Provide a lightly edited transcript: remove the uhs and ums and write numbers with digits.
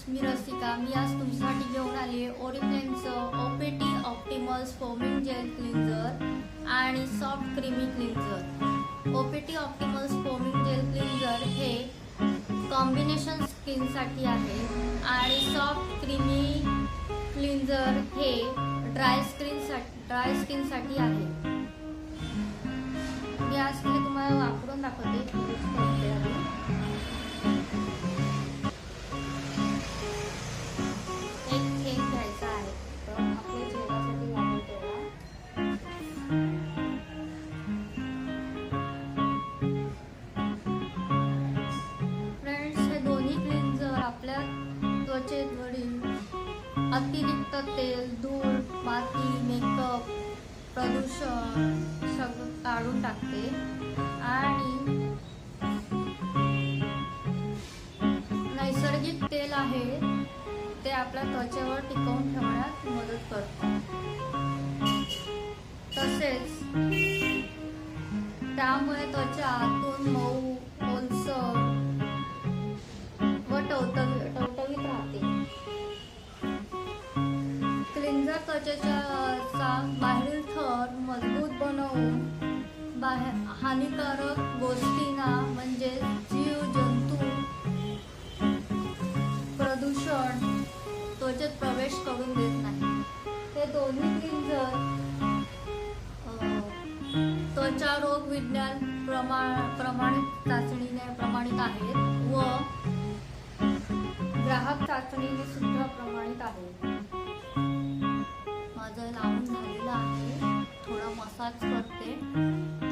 मी रसिका. मी आज तुमच्यासाठी घेऊन आली आहे ओरिफ्लेमचं OPT Optimals foaming gel cleanser आणि soft creamy cleanser. OPT Optimals foaming gel cleanser हे कॉम्बिनेशन स्किनसाठी आहे आणि सॉफ्ट क्रीमी क्लिन्झर हे ड्राय स्किनसाठी आहे. मी आज तुम्हाला वापरून दाखवते. त्वचेवरील अतिरिक्त तेल, धूळ, माती, मेकअप, प्रदूषण सगळं काढून टाकते आणि नैसर्गिक तेल आहे ते आपल्या त्वचेवर टिकवून ठेवण्यात मदत करते. तसेच त्यामुळे त्वचा आतून मऊ, ओलसर व टवटवीत राहते. क्लिन्झर त्वचेचा बाहेरील थर मजबूत बनवून हानिकारक गोष्टींना म्हणजे जीव जंतू, प्रदूषण त्वचेत प्रवेश करून देत नाही. हे दोन्ही क्लिन्झर त्वचा रोग विज्ञान प्रमाणित चाचणीने प्रमाणित आहेत व ग्राहक चाचणीने सुद्धा प्रमाणित आहे. माझं लावून झालेलं आहे. थोडा मसाज करते.